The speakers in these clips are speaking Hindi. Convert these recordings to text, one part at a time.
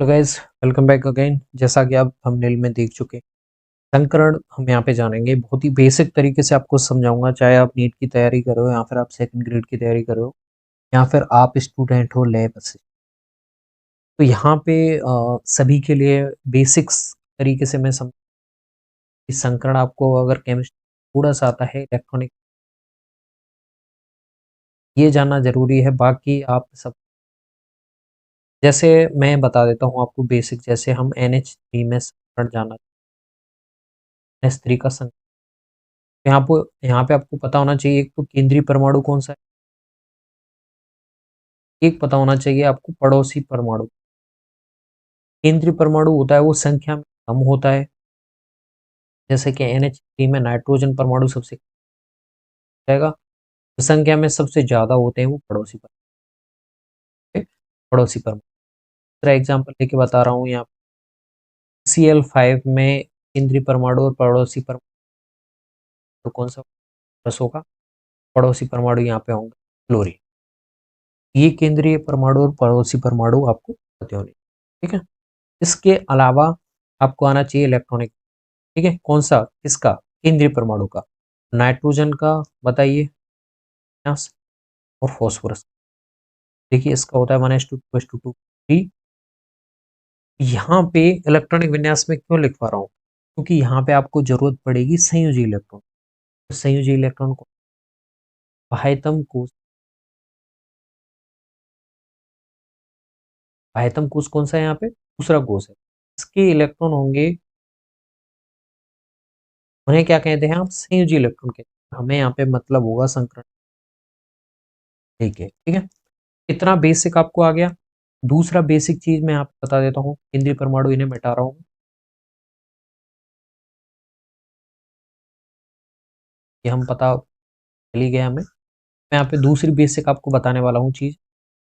तो गाइज वेलकम बैक अगेन। जैसा कि आप थंबनेल में देख चुके हैं, संकरण हम यहाँ पे जानेंगे। बहुत ही बेसिक तरीके से आपको समझाऊंगा, चाहे आप नीट की तैयारी कर रहे हो या फिर आप सेकंड ग्रेड की तैयारी कर रहे हो या फिर आप स्टूडेंट हो लैब से। तो यहाँ पे सभी के लिए बेसिक्स तरीके से मैं समझ संकरण आपको अगर केमिस्ट्री थोड़ा सा आता है, इलेक्ट्रॉनिक ये जानना जरूरी है। बाकी आप सब जैसे मैं बता देता हूँ आपको बेसिक। जैसे हम NH3 में संकरण जाना, NH3 का संकरण यहाँ पे आपको पता होना चाहिए। एक तो केंद्रीय परमाणु कौन सा है, एक पता होना चाहिए आपको पड़ोसी परमाणु। केंद्रीय परमाणु होता है वो संख्या में कम होता है, जैसे कि NH3 में नाइट्रोजन परमाणु सबसे कम रहेगा। संख्या में सबसे ज्यादा होते हैं वो पड़ोसी परमाणु। पड़ोसी परमाणु दूसरा एग्जाम्पल लेके बता रहा हूँ यहाँ। Cl5 में केंद्रीय परमाणु और पड़ोसी परमाणु तो कौन सा प्लस होगा? पड़ोसी परमाणु यहाँ पे होंगे क्लोरीन। ये केंद्रीय परमाणु और पड़ोसी परमाणु आपको पता होने, ठीक है। इसके अलावा आपको आना चाहिए इलेक्ट्रॉनिक, ठीक है। कौन सा? किसका? केंद्रीय परमाणु का। नाइट्रोजन का बताइए, और फॉस्फोरस। देखिए इसका होता है 1:2 2:2 3। यहाँ पे इलेक्ट्रॉनिक विन्यास में क्यों लिख पा रहा हूँ? क्योंकि यहाँ पे आपको जरूरत पड़ेगी संयोजी इलेक्ट्रॉन। तो संयोजी इलेक्ट्रॉन को बाह्यतम कोष कौन सा है? यहाँ पे दूसरा कोष है। इसके इलेक्ट्रॉन होंगे, उन्हें क्या कहते हैं आप? संयोजी इलेक्ट्रॉन कहते हैं। हमें यहाँ पे मतलब होगा संकरण, ठीक है, ठीक है। इतना बेसिक आपको आ गया। दूसरा बेसिक चीज मैं आपको बता देता हूँ, केंद्रीय परमाणु इन्हें मिटा रहा हूँ। ये हम पता चली गया हमें। मैं यहाँ पे दूसरी बेसिक आपको बताने वाला हूँ चीज।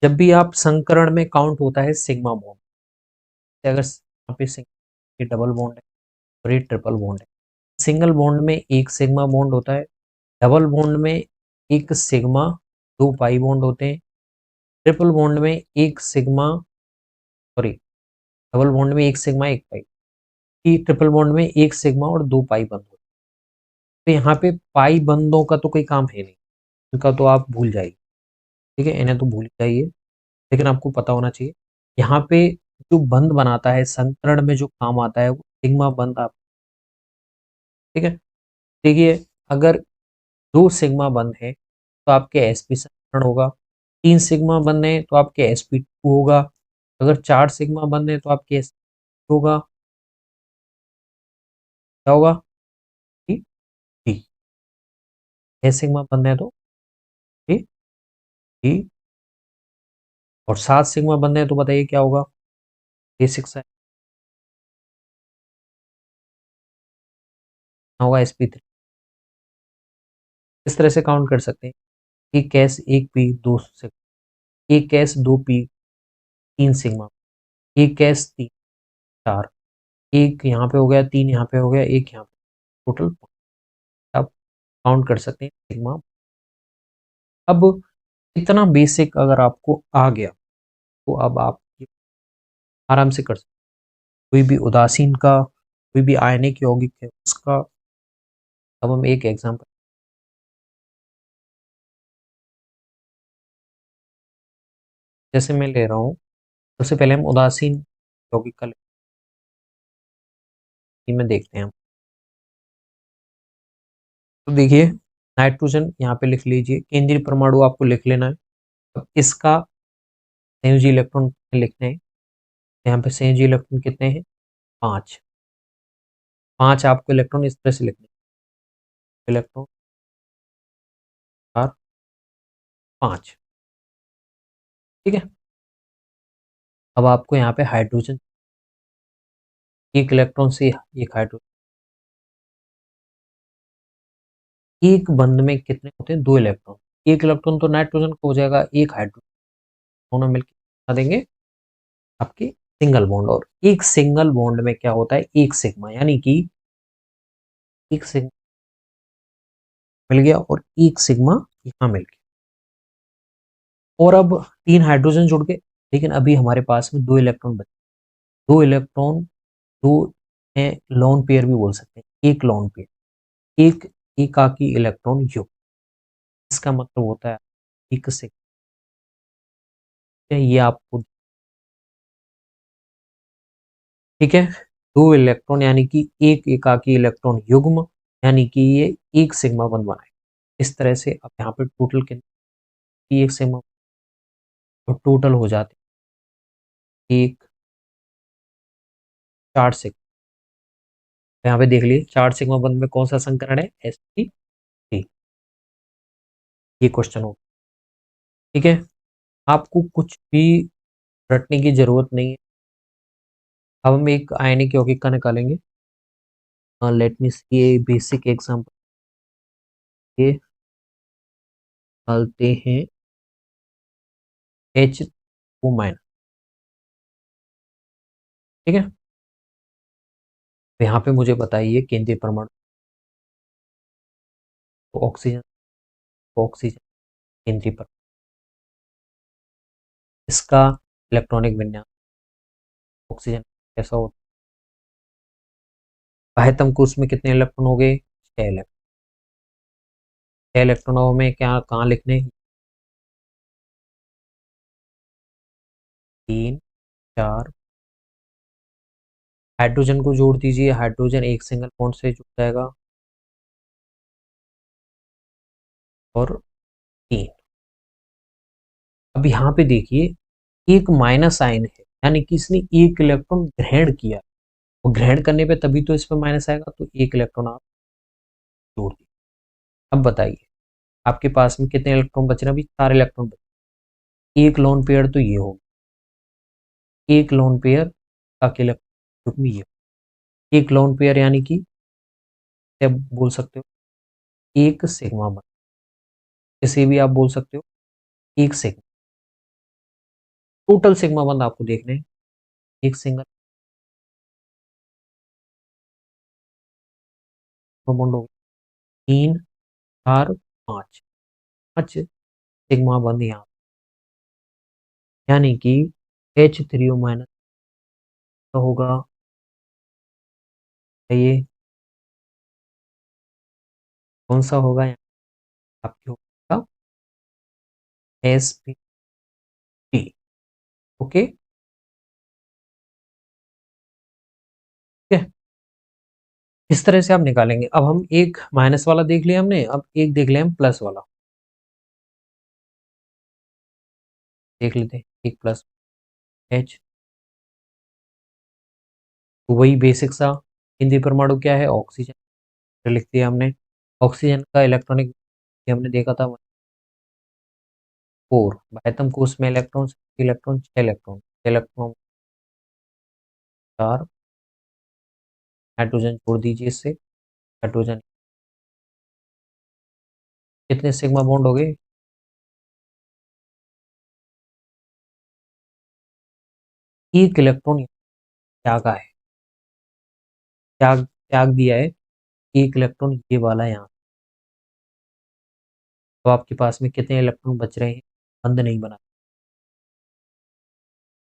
जब भी आप संकरण में काउंट होता है सिग्मा बॉन्ड, अगर यहाँ पे ये डबल बॉन्ड है और ये ट्रिपल बॉन्ड है। सिंगल बॉन्ड में एक सिग्मा बॉन्ड होता है, डबल बॉन्ड में एक सिग्मा दो पाई बॉन्ड होते हैं, ट्रिपल बॉन्ड में एक सिग्मा, सॉरी, डबल बॉन्ड में एक सिग्मा एक पाई, की ट्रिपल बॉन्ड में एक सिग्मा और दो पाई बंद होते हैं। तो यहाँ पे पाई बंदों का तो कोई काम है नहीं, इनका तो आप भूल जाइए, ठीक है, इन्हें तो भूल जाइए। लेकिन आपको पता होना चाहिए यहाँ पे जो बंध बनाता है संकरण में जो काम आता है वो सिग्मा बंध आप, ठीक है। देखिए अगर दो सिग्मा बंध है तो आपके sp संकरण होगा, तीन सिग्मा बंध है तो आपके sp2 होगा, अगर चार सिग्मा बंध है तो आपके sp होगा, क्या होगा? ठीक, ठीक। 6 सिग्मा बंध है तो ठीक, ठीक। और 7 सिग्मा बंध है तो बताइए क्या होगा? बेसिक सा होगा sp3। इस तरह से काउंट कर सकते हैं, एक s एक p दो सिग्मा, एक s दो p तीन सिग्मा, एक s तीन चार, एक यहाँ पे हो गया, तीन यहाँ पे हो गया, एक यहाँ पे, टोटल आप काउंट कर सकते हैं सिग्मा। अब इतना बेसिक अगर आपको आ गया तो अब आप आराम से कर सकते हैं। कोई भी उदासीन का, कोई भी आयनिक यौगिक है उसका। अब हम एक एग्जांपल, जैसे मैं ले रहा हूँ, सबसे पहले हम उदासीन यौगिक का में देखते हैं हम। तो देखिए नाइट्रोजन यहाँ पे लिख लीजिए, केंद्रीय परमाणु आपको लिख लेना है। अब इसका संयोजी इलेक्ट्रॉन लिखने हैं, यहाँ पे संयोजी इलेक्ट्रॉन कितने हैं? 5। 5 आपको इलेक्ट्रॉन इस तरह से लिखने हैं, इलेक्ट्रॉन 4 5, ठीक है। अब आपको यहाँ पे हाइड्रोजन, एक इलेक्ट्रॉन से एक हाइड्रोजन, एक बंध में कितने होते हैं? 2 इलेक्ट्रॉन। एक इलेक्ट्रॉन तो नाइट्रोजन का हो जाएगा, एक हाइड्रोजन, दोनों मिलकर कितना देंगे? आपके सिंगल बॉन्ड। और एक सिंगल बॉन्ड में क्या होता है? एक सिग्मा, यानी कि एक सिग्मा मिल गया और एक सिग्मा यहाँ मिल गया। और अब 3 हाइड्रोजन जुड़ गए, लेकिन अभी हमारे पास में 2 इलेक्ट्रॉन बचे। 2 इलेक्ट्रॉन, 2 लोन पेयर भी बोल सकते हैं, एक लोन पेयर, एक एकाकी इलेक्ट्रॉन युग्म, इसका मतलब होता है एक से, ये आपको, ठीक है। 2 इलेक्ट्रॉन यानी कि एक एकाकी इलेक्ट्रॉन युग्म, यानी कि ये एक सिग्मा बंध बनाए। इस तरह से अब यहाँ पे टोटल कितनी, एक सिग्मा, तो टोटल हो जाते एक 4 सिग्मा। यहाँ पे देख लीजिए 4 सिग्मा बंध में कौन सा संकरण है, sp3। ये क्वेश्चन हो, ठीक है। आपको कुछ भी रटने की जरूरत नहीं है। अब हम एक आयनिक यौगिक का निकालेंगे। लेट मी सी, बेसिक एग्जांपल ये डालते हैं H2-, ठीक है। तो यहाँ पे मुझे बताइए केंद्रीय परमाणु, तो ऑक्सीजन, ऑक्सीजन केंद्रीय परमाणु, इसका इलेक्ट्रॉनिक विन्यास, ऑक्सीजन कैसा होता है, बाह्यतम कोश में कितने इलेक्ट्रॉन हो गए, 6 इलेक्ट्रॉन। 6 इलेक्ट्रॉनों में क्या कहाँ लिखने, 3, 4। हाइड्रोजन को जोड़ दीजिए, हाइड्रोजन एक सिंगल बॉन्ड से जुड़ जाएगा, और 3। अब यहाँ पे देखिए एक माइनस आयन है, यानी कि इसने एक इलेक्ट्रॉन ग्रहण किया, और ग्रहण करने पे तभी तो इस पर माइनस आएगा, तो एक इलेक्ट्रॉन आप जोड़ दिए। अब बताइए आपके पास में कितने इलेक्ट्रॉन बच रहे हैं, अभी 4 इलेक्ट्रॉन बचे, एक लोन पेयर तो ये होगा, एक लोन पेयर का इलेक्ट्रॉन ये, एक लोन पेयर यानी कि क्या बोल सकते हो, एक सिग्मा बंध, इसे भी आप बोल सकते हो एक सिग्मा। टोटल सिग्मा बंध आपको देखने हैं, एक सिंगल बॉन्ड हो गया, 3, 4, 5, 5 सिग्मा बंध यहाँ, यानी कि H3O माइनस होगा, ये कौन सा होगा, यहाँ आपके होगा sp3, ओके, ठीक है। इस तरह से आप निकालेंगे। अब हम एक माइनस वाला देख लिया हमने, अब एक देख लिया हम प्लस वाला, देख लेते हैं एक प्लस H, तो वही बेसिक सा हिंदी परमाणु क्या है, ऑक्सीजन, तो लिख दिया हमने। ऑक्सीजन का इलेक्ट्रॉनिक हमने देखा था 4, बाह्यतम कोश में electron, electron 6 electron, electron 4, hydrogen छोड़ दीजिए इससे, हाइड्रोजन कितने सिग्मा बॉन्ड हो गए, एक इलेक्ट्रॉन त्यागा है, त्याग त्याग दिया है, एक इलेक्ट्रॉन ये वाला यहाँ, तो आपके पास में कितने इलेक्ट्रॉन बच रहे हैं, बंद नहीं बना,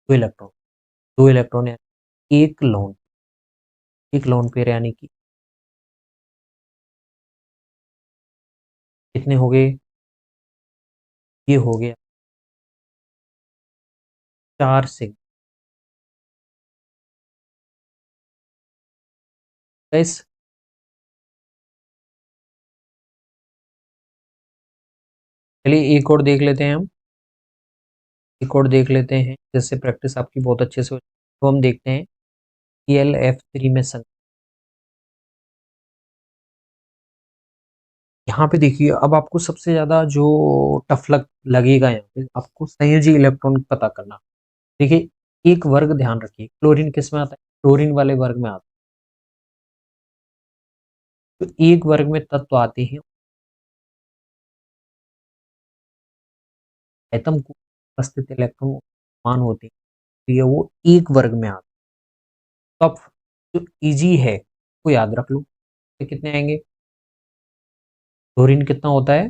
2 इलेक्ट्रॉन, 2 इलेक्ट्रॉन यानी एक लोन, एक लोन पेयर यानी कि कितने हो गए, ये हो गया 4 सिग्मा। इस चलिए एक और देख लेते हैं हम, एक और देख लेते हैं जिससे प्रैक्टिस आपकी बहुत अच्छे से हो, तो हम देखते हैं ElF3 में संग, यहाँ पे देखिए अब आपको सबसे ज्यादा जो टफ लगेगा, यहाँ पे आपको संयोजी इलेक्ट्रॉन पता करना। देखिए एक वर्ग ध्यान रखिए, क्लोरीन किस में आता है, क्लोरीन वाले वर्ग में आता है, तो एक वर्ग में तत्व आते हैं, एटम को उपस्थित इलेक्ट्रॉन मान होते हैं, तो ये वो एक वर्ग में आते हैं। तो अब जो इजी है वो याद रख लो, तो कितने आएंगे, क्लोरीन कितना होता है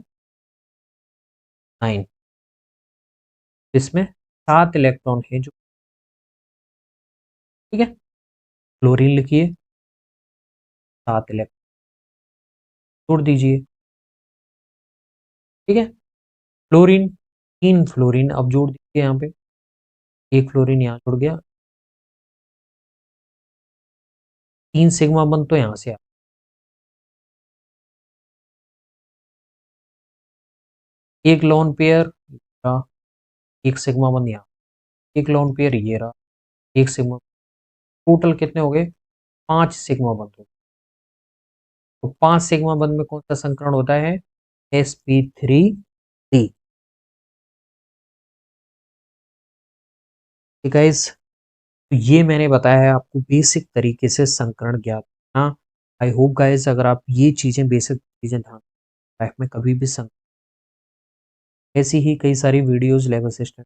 9, इसमें 7 इलेक्ट्रॉन है जो ठीक है। क्लोरीन लिखिए 7 इलेक्ट्रॉन छोड़ दीजिए। ठीक है। फ्लोरीन 3 फ्लोरीन अब जोड़ दीजिए यहाँ पे, एक फ्लोरीन यहाँ जुड़ गया, 3 सिग्मा बंद तो यहाँ से आ, एक लोन पेयर रहा, एक सिग्मा बंद यहाँ, एक लोन पेयर ये रहा, एक सिग्मा, टोटल कितने हो गए 5 सिग्मा बंद हो गए। तो 5 सिग्मा बंद में कौन सा संकरण होता है sp3d। ठीक है। तो ये मैंने बताया है आपको बेसिक तरीके से संकरण ज्ञात करना। आई होप गाइस अगर आप ये चीजें बेसिक चीजें ध्यान लाइफ में कभी भी संकरण, ऐसी ही कई सारी वीडियोस लेवल सिस्टम